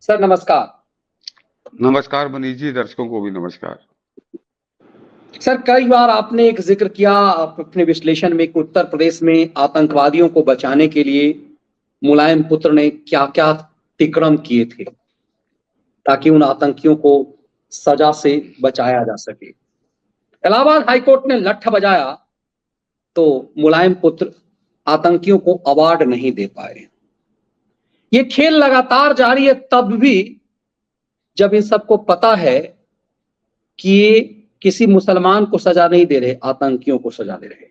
Sir नमस्कार। नमस्कार मनीष जी, दर्शकों को भी नमस्कार। सर कई बार आपने एक जिक्र किया अपने विश्लेषण में कि उत्तर प्रदेश में आतंकवादियों को बचाने के लिए मुलायम पुत्र ने क्या क्या अतिक्रम किए थे ताकि उन आतंकियों को सजा से बचाया जा सके। इलाहाबाद हाईकोर्ट ने लठ बजाया तो मुलायम पुत्र आतंकियों को अवार्ड नहीं दे पाए। ये खेल लगातार जारी है, तब भी जब इन सबको पता है कि ये किसी मुसलमान को सजा नहीं दे रहे, आतंकियों को सजा दे रहे।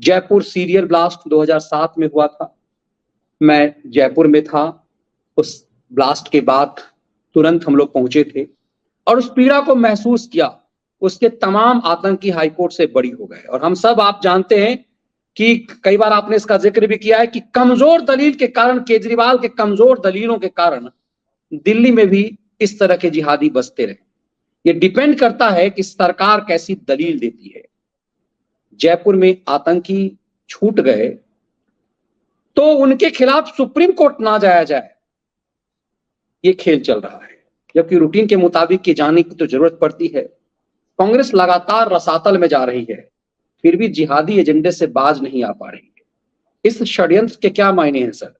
जयपुर सीरियल ब्लास्ट 2007 में हुआ था। मैं जयपुर में था। उस ब्लास्ट के बाद तुरंत हम लोग पहुंचे थे और उस पीड़ा को महसूस किया। उसके तमाम आतंकी हाईकोर्ट से बरी हो गए और हम सब, आप जानते हैं कि कई बार आपने इसका जिक्र भी किया है कि कमजोर दलील के कारण, केजरीवाल के कमजोर दलीलों के कारण दिल्ली में भी इस तरह के जिहादी बसते रहे। ये डिपेंड करता है कि सरकार कैसी दलील देती है। जयपुर में आतंकी छूट गए तो उनके खिलाफ सुप्रीम कोर्ट ना जाया जाए, ये खेल चल रहा है, जबकि रूटीन के मुताबिक की जाने की तो जरूरत पड़ती है। कांग्रेस लगातार रसातल में जा रही है, फिर भी जिहादी एजेंडे से बाज नहीं आ पा रही है। इस षड्यंत्र के क्या मायने हैं सर?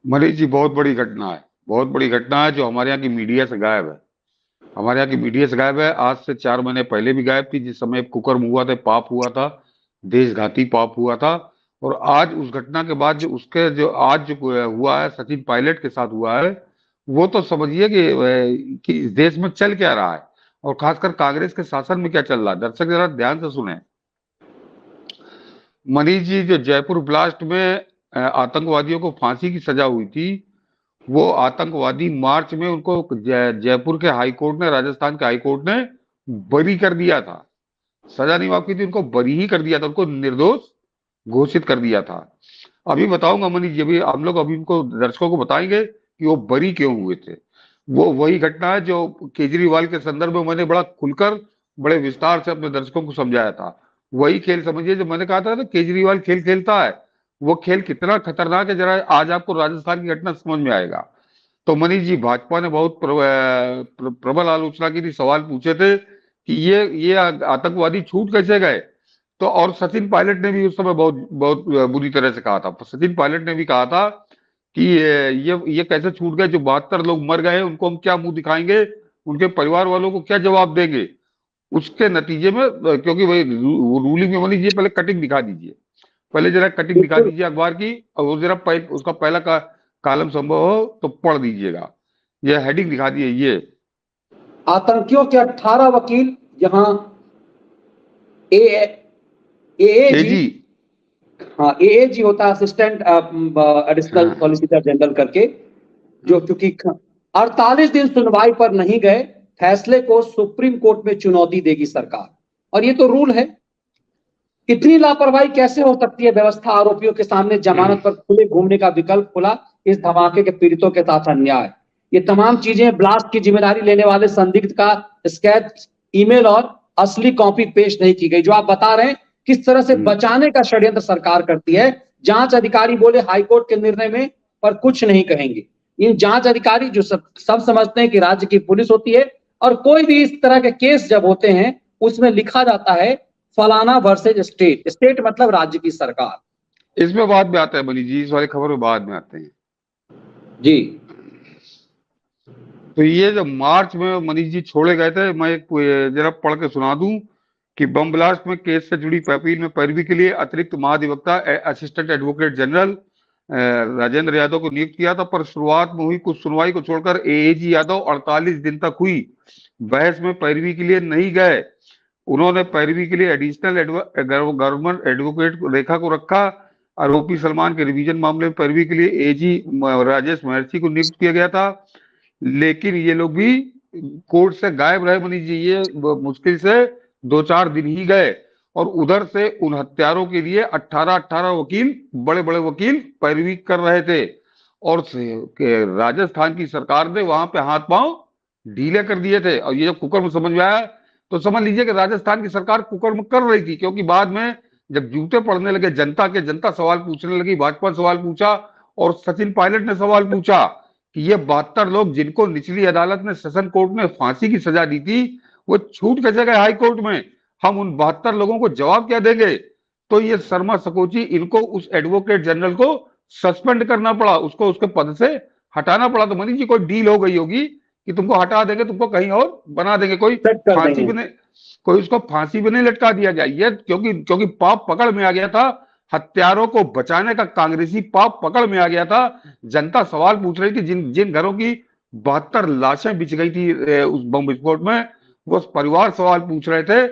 मनीष जी, बहुत बड़ी घटना है, बहुत बड़ी घटना है जो हमारे यहाँ की मीडिया से गायब है। हमारे यहाँ की मीडिया से गायब है। आज से 4 महीने पहले भी गायब थी, जिस समय कुकर्म हुआ था, पाप हुआ था, देशघाती पाप हुआ था। और आज उस घटना के बाद जो आज जो हुआ है सचिन पायलट के साथ हुआ है, वो तो समझिए कि इस देश में चल क्या रहा है और खासकर कांग्रेस के शासन में क्या चल रहा है। दर्शक जरा ध्यान से सुने। मनीष जी, जो जयपुर ब्लास्ट में आतंकवादियों को फांसी की सजा हुई थी, वो आतंकवादी मार्च में उनको जयपुर के हाई कोर्ट ने, राजस्थान के हाई कोर्ट ने बरी कर दिया था। सजा नहीं माफी थी, उनको बरी ही कर दिया था, उनको निर्दोष घोषित कर दिया था। अभी बताऊंगा मनीष जी, अभी हम लोग अभी उनको दर्शकों को बताएंगे कि वो बरी क्यों हुए थे। वो वही घटना है जो केजरीवाल के संदर्भ में मैंने बड़ा खुलकर, बड़े विस्तार से अपने दर्शकों को समझाया था। वही खेल समझिए जो मैंने कहा था ना, केजरीवाल खेल खेलता है। वो खेल कितना खतरनाक है, जरा आज आपको राजस्थान की घटना समझ में आएगा। तो मनीष जी, भाजपा ने बहुत प्रबल आलोचना की थी, सवाल पूछे थे कि ये आतंकवादी छूट कैसे गए। तो और सचिन पायलट ने भी उस समय बहुत बहुत बुरी तरह से कहा था। सचिन पायलट ने भी कहा था कि ये कैसे छूट गए, जो 72 लोग मर गए हैं उनको हम क्या मुंह दिखाएंगे, उनके परिवार वालों को क्या जवाब देंगे। उसके नतीजे में, क्योंकि वही रूलिंग में, मनीष जी पहले कटिंग दिखा दीजिए, पहले जरा कटिंग दिखा दीजिए अखबार की, और वो जरा उसका पहला कालम संभव हो तो पढ़ दीजिएगा। ये हेडिंग दिखा दिए। ये आतंकियों के 18 वकील यहाँ एएजी, हाँ एएजी होता है असिस्टेंट एडिशनल सॉलिसिटर जनरल करके, जो चूंकि 48 दिन सुनवाई पर नहीं गए, फैसले को सुप्रीम कोर्ट में चुनौती देगी सरकार। और ये तो रूल है। इतनी लापरवाही कैसे हो सकती है व्यवस्था? आरोपियों के सामने जमानत पर खुले घूमने का विकल्प खुला, इस धमाके के पीड़ितों के साथ अन्याय। ये तमाम चीजें, ब्लास्ट की जिम्मेदारी लेने वाले संदिग्ध का स्केच ईमेल और असली कॉपी पेश नहीं की गई। जो आप बता रहे हैं किस तरह से बचाने का षड्यंत्र सरकार करती है। जांच अधिकारी बोले हाईकोर्ट के निर्णय में, पर कुछ नहीं कहेंगे। इन जांच अधिकारी जो सब समझते हैं कि राज्य की पुलिस होती है, और कोई भी इस तरह के केस जब होते हैं उसमें लिखा जाता है फलाना वर्सेज स्टेट। स्टेट मतलब राज्य की सरकार। इसमें बाद में आता है मनीष जी, इस वाली खबर में बाद में आते हैं जी। तो ये जब मार्च में मनीष जी छोड़े गए थे, मैं एक जरा पढ़ के सुना दूं कि बम ब्लास्ट में केस से जुड़ी अपील में पैरवी के लिए अतिरिक्त महाधिवक्ता assistant advocate general Rajendra Yadav को नियुक्त किया था, पर शुरुआत में हुई कुछ सुनवाई को छोड़कर एएजी यादव 48 दिन तक हुई बहस में पैरवी के लिए नहीं गए। उन्होंने पैरवी के लिए एडिशनल गवर्नमेंट एडवोकेट रेखा को रखा। आरोपी सलमान के रिवीजन मामले में पैरवी के लिए एजी राजेश महर्षि को नियुक्त किया गया था, लेकिन ये लोग भी कोर्ट से गायब रहे मनीष जी। ये मुश्किल से 2-4 दिन ही गए, और उधर से उन हत्यारों के लिए 18 वकील, बड़े बड़े वकील पैरवी कर रहे थे। और राजस्थान की सरकार ने वहां पे हाथ पांव ढीले कर दिए थे। और ये जब कुकर्म समझ में आया तो समझ लीजिए कि राजस्थान की सरकार कुकर्म कर रही थी, क्योंकि बाद में जब जूते पड़ने लगे जनता सवाल पूछने लगी, भाजपा ने सवाल पूछा और सचिन पायलट ने सवाल पूछा कि ये 72 लोग जिनको निचली अदालत ने, सेशन कोर्ट ने फांसी की सजा दी थी, वो छूट कैसे गए हाई कोर्ट में? हम उन 72 लोगों को जवाब क्या देंगे? तो ये शर्मा सकोची, इनको उस एडवोकेट जनरल को सस्पेंड करना पड़ा, उसको उसके पद से हटाना पड़ा। तो मनीष जी कोई डील हो गई होगी कि तुमको हटा देंगे, तुमको कहीं और बना देंगे, कोई सेट कर फांसी देंगे। भी नहीं, कोई उसको फांसी भी नहीं लटका दिया गया। ये क्योंकि क्योंकि पाप पकड़ में आ गया था, हत्यारों को बचाने का कांग्रेसी पाप पकड़ में आ गया था। जनता सवाल पूछ रही थी, जिन जिन घरों की 72 लाशें बिछ गई थी उस बम विस्फोट में, वो परिवार सवाल पूछ रहे थे।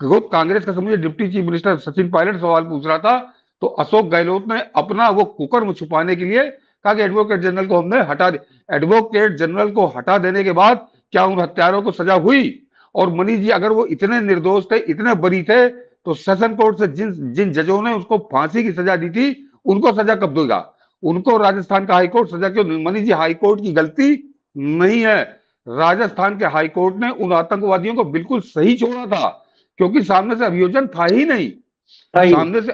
खुद कांग्रेस का समझे deputy chief minister Sachin Pilot सवाल पूछ रहा था। तो अशोक गहलोत ने अपना वो कुकर्म छुपाने के लिए कहा कि एडवोकेट जनरल को हमने हटा दे। एडवोकेट जनरल को हटा देने के बाद क्या उन हत्यारों को सजा हुई? और मनीष जी, अगर वो इतने निर्दोष थे, इतने बरी थे, तो सेशन कोर्ट से जिन जिन जजों ने उसको फांसी की सजा दी थी, उनको सजा कब देगा? उनको राजस्थान का हाईकोर्ट सजा क्यों? मनीष जी, हाईकोर्ट की गलती नहीं है। राजस्थान के हाईकोर्ट ने उन आतंकवादियों को बिल्कुल सही छोड़ा था, क्योंकि सामने से अभियोजन था ही नहीं। सामने से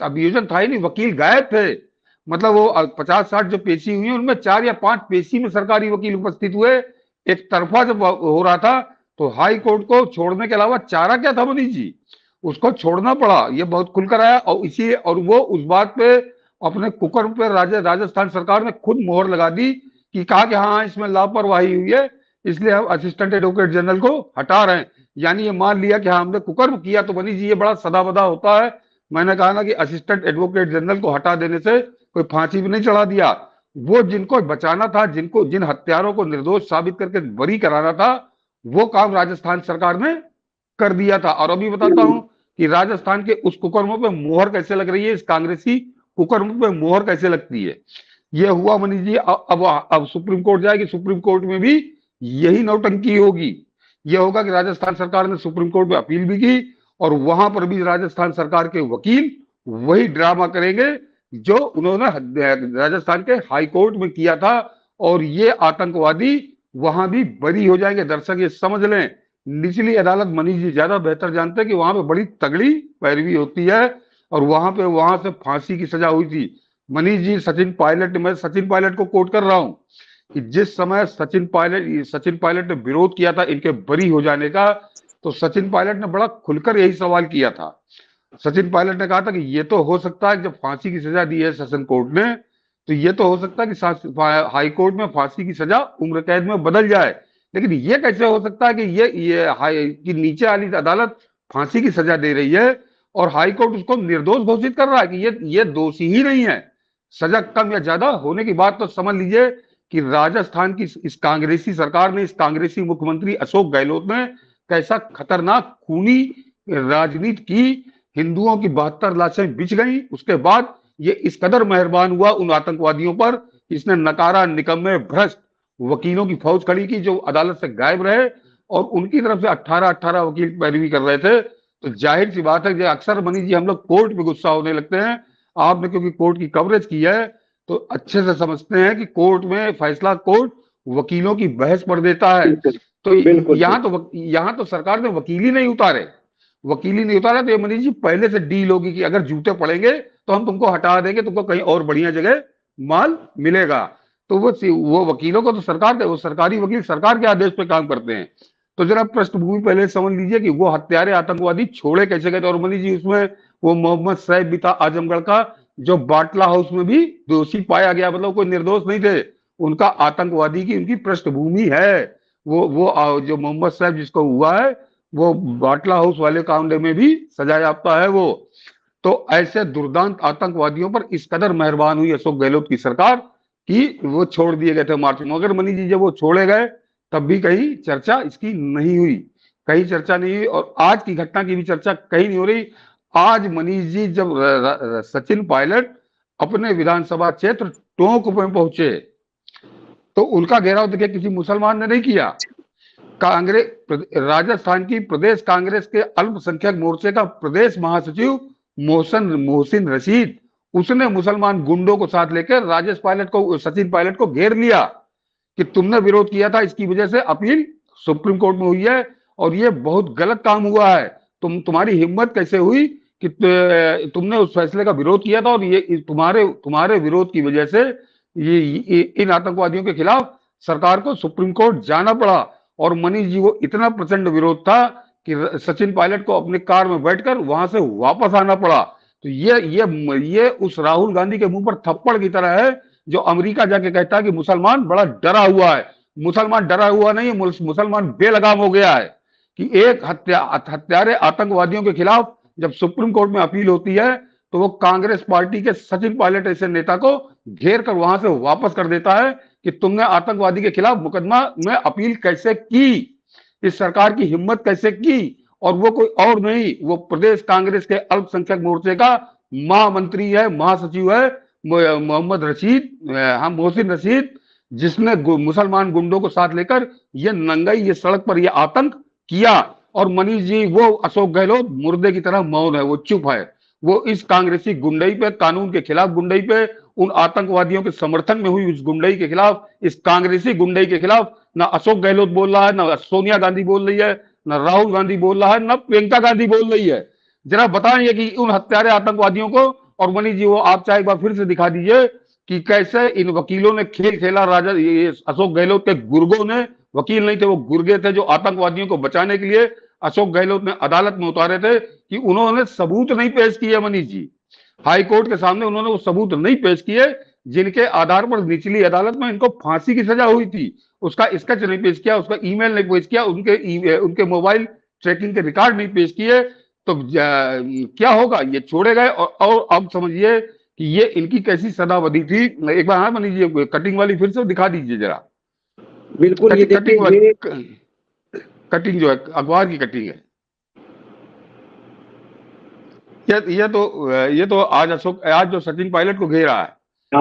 अभियोजन था ही नहीं, वकील गायब थे। मतलब वो 50-60 जो पेशी हुई, उनमें 4 या 5 पेशी में सरकारी वकील उपस्थित हुए। एक तरफा जब हो रहा था, तो हाई कोर्ट को छोड़ने के अलावा चारा क्या था मनीष जी? उसको छोड़ना पड़ा। ये बहुत खुलकर आया, और इसी और वो उस बात पे अपने कुकर्म पे राजस्थान सरकार ने खुद मोहर लगा दी कि कहा कि हाँ, इसमें लापरवाही हुई है, इसलिए हम असिस्टेंट एडवोकेट जनरल को हटा रहे हैं। यानी ये मान लिया कि हाँ, हमने कुकर्म किया। तो मनीष जी, ये बड़ा सदाबदा होता है। मैंने कहा ना कि असिस्टेंट एडवोकेट जनरल को हटा देने से कोई फांसी भी नहीं चढ़ा दिया। वो जिनको बचाना था, जिन हत्यारों को निर्दोष साबित करके बरी कराना था, वो काम राजस्थान सरकार ने कर दिया था। और अभी बताता हूं कि राजस्थान के उस कुकर्मों पे मोहर कैसे लग रही है, इस कांग्रेसी कुकर्म पे मोहर कैसे लगती है। ये हुआ मनीष जी। अब सुप्रीम कोर्ट जाएगी, सुप्रीम कोर्ट में भी यही नौटंकी होगी। यह होगा कि राजस्थान सरकार ने सुप्रीम कोर्ट में अपील भी की, और वहां पर भी राजस्थान सरकार के वकील वही ड्रामा करेंगे जो उन्होंने राजस्थान के हाई कोर्ट में किया था, और ये आतंकवादी वहां भी बरी हो जाएंगे। दर्शक ये समझ लें, निचली अदालत, मनीष जी ज्यादा बेहतर जानते हैं कि वहां पे बड़ी तगड़ी पैरवी होती है, और वहां से फांसी की सजा हुई थी। मनीष जी, मैं सचिन पायलट को कोट कर रहा हूं कि जिस समय सचिन पायलट ने विरोध किया था इनके बरी हो जाने का, तो सचिन पायलट ने बड़ा खुलकर यही सवाल किया था। सचिन पायलट ने कहा था कि ये तो हो सकता है, जब फांसी की सजा दी है सेशन कोर्ट ने, तो ये तो हो सकता है कि हाई कोर्ट में फांसी की सजा उम्र कैद में बदल जाए, लेकिन ये कैसे हो सकता है कि कि नीचे वाली अदालत फांसी की सजा दे रही है और हाई कोर्ट उसको निर्दोष घोषित कर रहा है कि ये दोषी ही नहीं है। सजा कम या ज्यादा होने की बात तो समझ लीजिए कि राजस्थान की इस कांग्रेसी सरकार ने, इस कांग्रेसी मुख्यमंत्री अशोक गहलोत ने कैसा खतरनाक खूनी राजनीति की। हिंदुओं की 72 लाशें बिछ गई, उसके बाद ये इस कदर मेहरबान हुआ उन आतंकवादियों पर, इसने नकारा, निकम्मे, भ्रष्ट वकीलों की फौज खड़ी की जो अदालत से गायब रहे, और उनकी तरफ से 18 वकील पैरवी कर रहे थे। तो जाहिर सी बात है कि अक्सर मनीष जी हम लोग कोर्ट में गुस्सा होने लगते हैं। आपने क्योंकि कोर्ट की कवरेज की है, तो अच्छे से समझते हैं कि कोर्ट में फैसला कोर्ट वकीलों की बहस पर देता है। तो यहाँ तो सरकार ने वकील ही नहीं उतारे, तो ये मनीष जी पहले से डील होगी कि अगर जूते पड़ेंगे तो हम तुमको हटा देंगे, तुमको कहीं और बढ़िया जगह माल मिलेगा। तो वो वकीलों को तो वो सरकारी वकील सरकार के आदेश पे काम करते हैं। तो जरा पृष्ठभूमि पहले समझ लीजिए कि वो हत्यारे आतंकवादी छोड़े कैसे गए थे। और मनीष जी, उसमें वो मोहम्मद सैफ भी था आजमगढ़ का, जो बाटला हाउस में भी दोषी पाया गया, मतलब कोई निर्दोष नहीं थे। उनका आतंकवादी की उनकी पृष्ठभूमि है। वो जो मोहम्मद सैफ जिसको हुआ है, वो बाटला हाउस वाले कांड में भी सजा याफ्ता है वो। तो ऐसे दुर्दांत आतंकवादियों पर इस कदर मेहरबान हुई अशोक गहलोत की सरकार कि वो छोड़ दिए गए थे मार्च में। मगर मनीष जी, जब वो छोड़े गए तब भी कहीं चर्चा इसकी नहीं हुई, कहीं चर्चा नहीं हुई, और आज की घटना की भी चर्चा कहीं नहीं हो रही। आज मनीष जी, जब सचिन पायलट अपने विधानसभा क्षेत्र टोंक में पहुंचे, तो उनका घेराव देखिए किसी मुसलमान ने नहीं किया। राजस्थान की प्रदेश कांग्रेस के अल्पसंख्यक मोर्चे का प्रदेश महासचिव मोहसिन रशीद, उसने मुसलमान गुंडों को साथ लेकर सचिन पायलट को घेर लिया कि तुमने विरोध किया था, इसकी वजह से अपील सुप्रीम कोर्ट में हुई है और ये बहुत गलत काम हुआ है। तुम्हारी हिम्मत कैसे हुई कि तुमने उस फैसले का विरोध किया था, और ये तुम्हारे विरोध की वजह से इन आतंकवादियों के खिलाफ सरकार को सुप्रीम कोर्ट जाना पड़ा। और मनीष जी, वो इतना प्रचंड विरोध था कि सचिन पायलट को अपने कार में बैठकर वहां से वापस आना पड़ा। तो ये उस राहुल गांधी के मुंह पर थप्पड़ की तरह है जो अमेरिका जाके कहता है कि मुसलमान बड़ा डरा हुआ है। मुसलमान डरा हुआ नहीं है, मुसलमान बेलगाम हो गया है कि एक हत्यारे आतंकवादियों के खिलाफ जब सुप्रीम कोर्ट में अपील होती है तो वो कांग्रेस पार्टी के सचिन पायलट ऐसे नेता को घेर कर वहां से वापस कर देता है कि तुमने आतंकवादी के खिलाफ मुकदमा में अपील कैसे की, इस सरकार की हिम्मत कैसे की। और वो कोई और नहीं, वो प्रदेश कांग्रेस के अल्पसंख्यक मोर्चे का महामंत्री है, महासचिव है, मोहम्मद रशीद, मोहसिन रशीद, जिसने मुसलमान गुंडों को साथ लेकर ये नंगाई, ये सड़क पर ये आतंक किया। और मनीष जी, वो अशोक गहलोत मुर्दे की तरह मौन है, वो चुप है। वो इस कांग्रेसी गुंडई पे, कानून के खिलाफ गुंडई पे, उन आतंकवादियों के समर्थन में हुई उस गुंडई के खिलाफ, इस कांग्रेसी गुंडई के खिलाफ ना अशोक गहलोत बोल रहा है, ना सोनिया गांधी बोल रही है, ना राहुल गांधी बोल रहा है, ना प्रियंका गांधी बोल रही है। जरा बताएं कि उन हत्यारे आतंकवादियों को। और मनीष जी, वो आप चाहे एक बार फिर से दिखा दीजिए कि कैसे इन वकीलों ने खेल खेला। राजा ये अशोक गहलोत के गुर्गों ने, वकील नहीं थे, वो गुर्गे थे जो आतंकवादियों को बचाने के लिए अशोक गहलोत ने अदालत में उतारे थे कि उन्होंने सबूत नहीं पेश किए। मनीष जी, हाई कोर्ट के सामने उन्होंने वो सबूत नहीं पेश किए जिनके आधार पर निचली अदालत में इनको फांसी की सजा हुई थी। उसका स्केच नहीं पेश किया, उसका ईमेल नहीं पेश किया, उनके मोबाइल ट्रैकिंग के रिकॉर्ड नहीं पेश किए। तो क्या होगा, ये छोड़े गए। और अब समझिए कि ये इनकी कैसी सदावधि थी। एक बार हाँ मनीष जी, कटिंग वाली फिर से दिखा दीजिए जरा। बिल्कुल, ये देखिए, कटिंग जो है अखबार की कटिंग है। ये तो आज जो सचिन पायलट को घेरा है।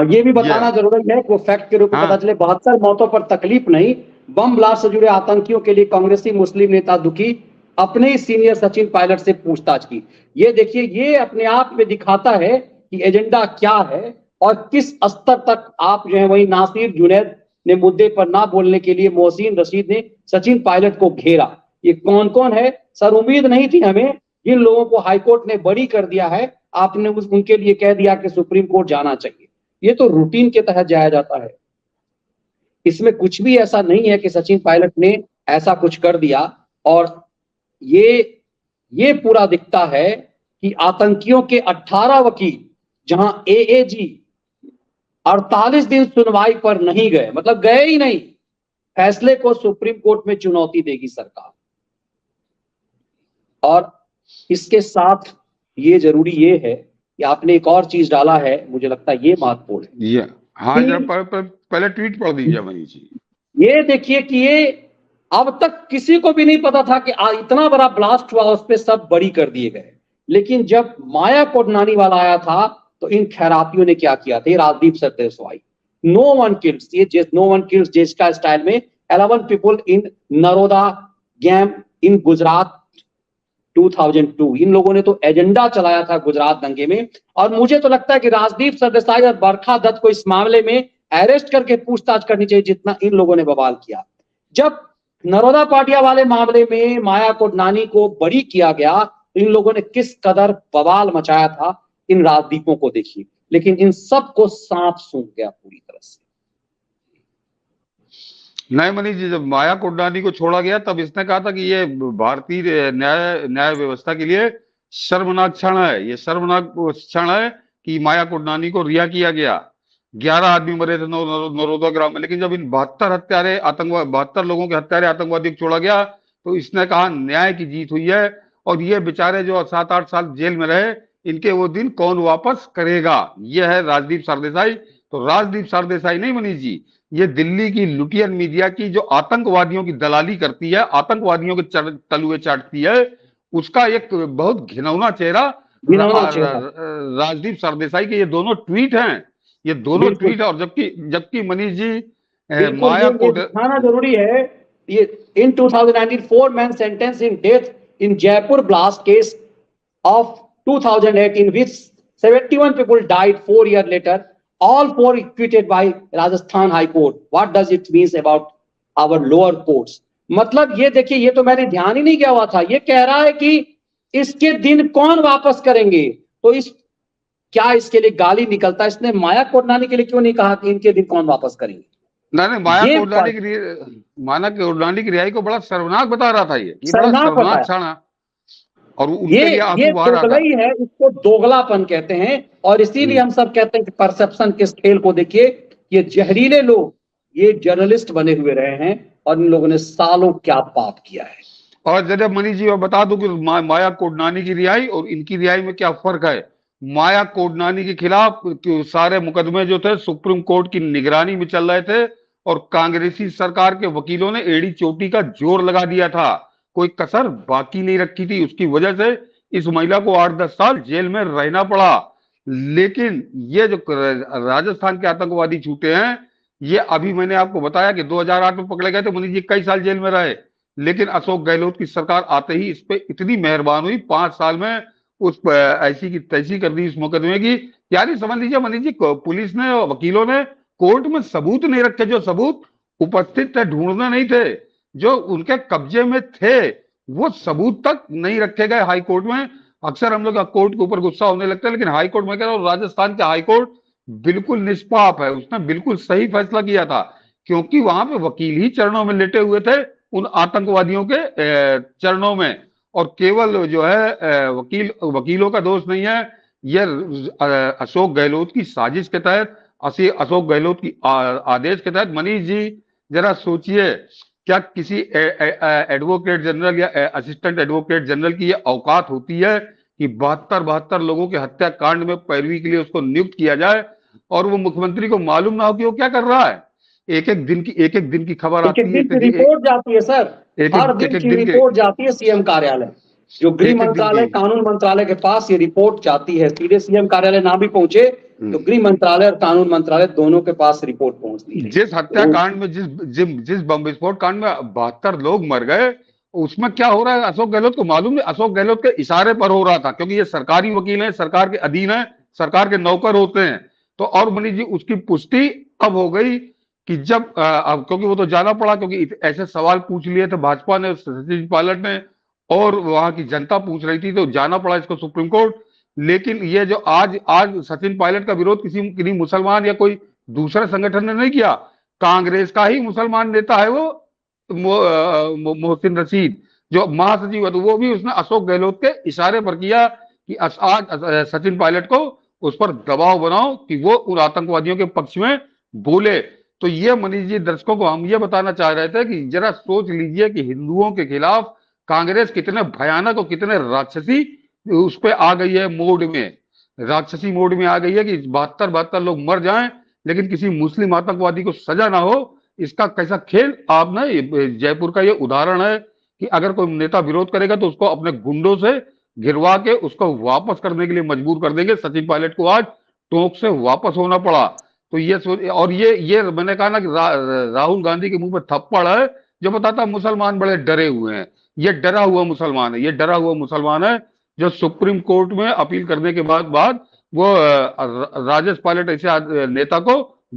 ये भी बताना जरूरी है, वो फैक्ट के रूप में पता चले। 72 मौतों पर तकलीफ नहीं, बम ब्लास्ट से जुड़े आतंकियों के लिए कांग्रेसी मुस्लिम नेता दुखी, अपने ही सीनियर सचिन पायलट से पूछताछ की। ये देखिए, ये अपने आप में दिखाता है कि एजेंडा क्या है और किस स्तर तक आप जो है, वही नासिर जुनैद ने मुद्दे पर ना बोलने के लिए मोहसिन रशीद ने सचिन पायलट को घेरा। ये कौन कौन है सर? उम्मीद नहीं थी हमें। जिन लोगों को हाईकोर्ट ने बरी कर दिया है, आपने उनके लिए कह दिया कि सुप्रीम कोर्ट जाना चाहिए। ये तो रूटीन के तहत जाया जाता है, इसमें कुछ भी ऐसा नहीं है कि सचिन पायलट ने ऐसा कुछ कर दिया। और ये पूरा दिखता है कि आतंकियों के 18 वकील, जहां एएजी 48 दिन सुनवाई पर नहीं गए, मतलब गए ही नहीं, फैसले को सुप्रीम कोर्ट में चुनौती देगी सरकार। और इसके साथ ये जरूरी ये है कि आपने एक और चीज डाला है, मुझे लगता है ये महत्वपूर्ण है। हाँ, पहले ट्वीट पढ़ दीजिए मनीष जी। ये देखिए कि ये अब तक किसी को भी नहीं पता था कि इतना बड़ा ब्लास्ट हुआ, उस पर सब बरी कर दिए गए। लेकिन जब माया कोडनानी वाला आया था तो इन खैरातियों ने क्या किया था? Rajdeep Sardesai, no one kills, ये नो वन किल्स जिसका स्टाइल में 11 people in Naroda Gam in Gujarat 2002। इन लोगों ने तो एजेंडा चलाया था गुजरात दंगे में। और मुझे तो लगता है कि राजदीप सरदेसाई और बरखा दत्त को इस मामले में अरेस्ट करके पूछताछ करनी चाहिए, जितना इन लोगों ने बवाल किया। जब नरोदा पाटिया वाले मामले में माया कोडनानी को बरी किया गया, तो इन लोगों ने किस कदर बवाल मचाया था, इन राजदीपों को देखिए। लेकिन इन सबको सांप सूंघ गया पूरी तरह से। नहीं मनीष जी, जब माया कोडनानी को छोड़ा गया तब इसने कहा था कि ये भारतीय न्याय व्यवस्था के लिए शर्मनाक क्षण है। ये शर्मनाक क्षण है कि माया कोडनानी को रिहा किया गया। 11 आदमी मरे थे नरोदा ग्राम में। लेकिन जब इन 72 लोगों के हत्यारे आतंकवादी को छोड़ा गया तो इसने कहा न्याय की जीत हुई है। और ये बेचारे जो 7-8 साल जेल में रहे, इनके वो दिन कौन वापस करेगा? ये है राजदीप सरदेसाई। तो राजदीप सरदेसाई नहीं मनीष जी, ये दिल्ली की लुटियन मीडिया की जो आतंकवादियों की दलाली करती है, आतंकवादियों के तलुए चाटती है, उसका एक बहुत घिनौना चेहरा राजदीप सरदेसाई के ये दोनों ट्वीट हैं। ये दोनों ट्वीट है। और जबकि मनीष जी, माया को दिखाना जरूरी है। ये इन 2019 4 men sentenced in death in Jaipur blast case of 2008 in which 71 people died 4 years later, all 4 acquitted by Rajasthan High Court. What does it mean about our lower courts? मतलब ये देखिए, ये तो मैंने ध्यान ही नहीं किया हुआ था। ये कह रहा है कि इसके दिन कौन वापस करेंगे। तो इस क्या इसके लिए गाली निकलता है? इसने माया कोडनानी के लिए क्यों नहीं कहा कि इनके दिन कौन वापस करेंगे? नहीं, माया कोडनानी की रिहाई को बड़ा शर्मनाक बता रहा था। ये बड़ा शर्मनाक क्षण है और उनके लिए आंसू बहा रहा था। दोगलाई है, इसको दोगलापन कहते हैं। और इसीलिए हम सब कहते हैं कि परसेप्शन के इस खेल को देखिए, ये जहरीले लोग ये जर्नलिस्ट बने हुए रहे हैं और इन लोगों ने सालों क्या पाप किया है। और जरा मनीष जी मैं बता दूं कि माया कोडनानी की रिहाई और इनकी रिहाई में क्या फर्क है। माया कोडनानी के खिलाफ सारे मुकदमे जो थे सुप्रीम कोर्ट की निगरानी में चल रहे थे और कांग्रेसी सरकार के वकीलों ने एड़ी चोटी का जोर लगा दिया था, कोई कसर बाकी नहीं रखी थी। उसकी वजह से इस महिला को 8-10 साल जेल में रहना पड़ा। लेकिन ये जो राजस्थान के आतंकवादी छूटे हैं, ये अभी मैंने आपको बताया कि 2008 में पकड़े गए थे, मनीष जी कई साल जेल में रहे। लेकिन अशोक गहलोत की सरकार आते ही इस पे इतनी मेहरबान हुई, 5 साल में उस ऐसी की तैसी कर दी इस मुकदमे की। यानी समझ लीजिए मनीष जी, पुलिस ने और वकीलों ने कोर्ट में सबूत नहीं रखे, जो सबूत उपस्थित थे, ढूंढने नहीं थे, जो उनके कब्जे में थे वो सबूत तक नहीं रखे गए हाई कोर्ट में। अक्सर हम लोग कोर्ट के ऊपर गुस्सा होने लगता है, लेकिन हाई कोर्ट में कह रहा हूं, राजस्थान के हाई कोर्ट बिल्कुल निष्पाप है, उसने बिल्कुल सही फैसला किया था, क्योंकि वहां पे वकील ही चरणों में लेटे हुए थे उन आतंकवादियों के चरणों में। और केवल जो है वकीलों का दोष नहीं है, यह अशोक गहलोत की साजिश के तहत, अशोक गहलोत की आदेश के तहत। मनीष जी जरा सोचिए, क्या किसी एडवोकेट जनरल या असिस्टेंट एडवोकेट जनरल की यह औकात होती है कि 72 लोगों के हत्याकांड में पैरवी के लिए उसको नियुक्त किया जाए और वो मुख्यमंत्री को मालूम ना हो कि वो क्या कर रहा है? एक एक दिन की खबर आती है, रिपोर्ट जाती है सर, हर दिन की रिपोर्ट जाती है सीएम कार्यालय, जो गृह मंत्रालय कानून मंत्रालय के पास ये रिपोर्ट जाती है। सीधे सीएम कार्यालय ना भी पहुंचे तो गृह मंत्रालय और कानून मंत्रालय दोनों के पास रिपोर्ट पहुंचती है। जिस हत्याकांड में जिस बम विस्फोट कांड में 72 लोग मर गए, उसमें क्या हो रहा है अशोक गहलोत को मालूम नहीं। अशोक गहलोत के इशारे पर हो रहा था, क्योंकि ये सरकारी वकील हैं, सरकार के अधीन है, सरकार के नौकर होते हैं। तो और मनीष जी उसकी पुष्टि अब हो गई कि जब क्योंकि वो तो जाना पड़ा, क्योंकि ऐसे सवाल पूछ लिए थे भाजपा ने, सचिन पायलट ने, और वहां की जनता पूछ रही थी, तो जाना पड़ा इसको सुप्रीम कोर्ट। लेकिन ये जो आज सचिन पायलट का विरोध किसी मुसलमान या कोई दूसरे संगठन ने नहीं किया, कांग्रेस का ही मुसलमान नेता है वो मोहसिन रशीद, जो महासचिव है, तो वो भी उसने अशोक गहलोत के इशारे पर किया कि आज सचिन पायलट को उस पर दबाव बनाओ कि वो उन आतंकवादियों के पक्ष में बोले। तो ये मनीष जी दर्शकों को हम ये बताना चाह रहे थे कि जरा सोच लीजिए कि हिंदुओं के खिलाफ कांग्रेस कितने भयानक और कितने राक्षसी उस पे आ गई है, मोड में, राक्षसी मोड में आ गई है कि 72 लोग मर जाएं लेकिन किसी मुस्लिम आतंकवादी को सजा ना हो। इसका कैसा खेल आप ना, जयपुर का ये उदाहरण है कि अगर कोई नेता विरोध करेगा तो उसको अपने गुंडों से घिरवा के उसको वापस करने के लिए मजबूर कर देंगे। सचिन पायलट को आज टोंक से वापस होना पड़ा। तो ये और ये मैंने कहा ना कि राहुल गांधी के मुंह पे थप्पड़ है जो बताता मुसलमान बड़े डरे हुए हैं। ये डरा हुआ मुसलमान है, ये डरा हुआ मुसलमान है जो सुप्रीम कोर्ट में अपील करने के बाद वो राजेश पायलट ऐसे नेता को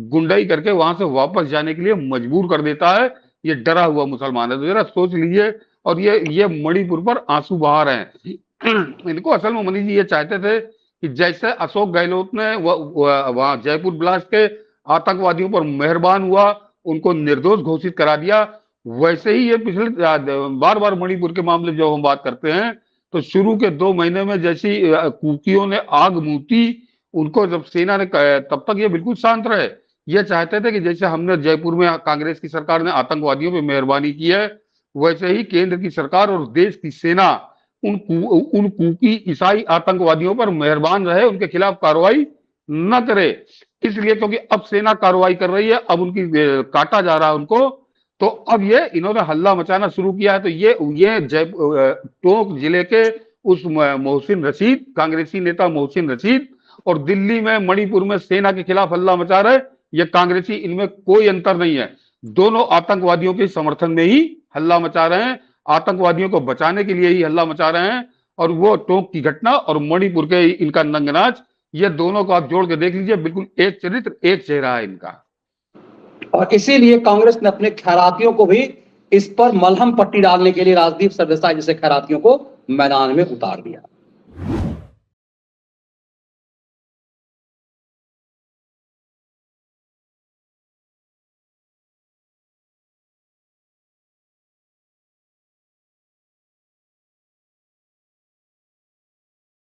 गुंडाई करके वहां से वापस जाने के लिए मजबूर कर देता है। ये डरा हुआ मुसलमान है। तो जरा सोच लीजिए। और ये मणिपुर पर आंसू बहा रहे हैं। इनको असल में मनीष जी ये चाहते थे कि जैसे अशोक गहलोत ने वहां जयपुर ब्लास्ट के आतंकवादियों पर मेहरबान हुआ, उनको निर्दोष घोषित करा दिया, वैसे ही ये पिछले बार मणिपुर के मामले जो हम बात करते हैं, तो शुरू के 2 महीने में जैसी कुकियों ने आग मूती, उनको जब सेना ने, तब तक ये बिल्कुल शांत रहे। ये चाहते थे कि जैसे हमने जयपुर में कांग्रेस की सरकार ने आतंकवादियों पे मेहरबानी की है, वैसे ही केंद्र की सरकार और देश की सेना उन कुकी ईसाई आतंकवादियों पर मेहरबान रहे, उनके खिलाफ कार्रवाई न करे। इसलिए क्योंकि अब सेना कार्रवाई कर रही है, अब उनकी काटा जा रहा है उनको, तो अब ये इन्होंने हल्ला मचाना शुरू किया है। तो ये टोंक जिले के उस मोहसिन रशीद, कांग्रेसी नेता मोहसिन रशीद, और दिल्ली में मणिपुर में सेना के खिलाफ हल्ला मचा रहे ये कांग्रेसी, इनमें कोई अंतर नहीं है। दोनों आतंकवादियों के समर्थन में ही हल्ला मचा रहे हैं, आतंकवादियों को बचाने के लिए ही हल्ला मचा रहे हैं। और वो टोंक की घटना और मणिपुर के इनका नंगनाच, ये दोनों को आप जोड़ के देख लीजिए, बिल्कुल एक चरित्र एक चेहरा है इनका। और इसीलिए कांग्रेस ने अपने खैरातियों को भी इस पर मलहम पट्टी डालने के लिए राजदीप सरदेसाई जैसे खैरातियों को मैदान में उतार दिया।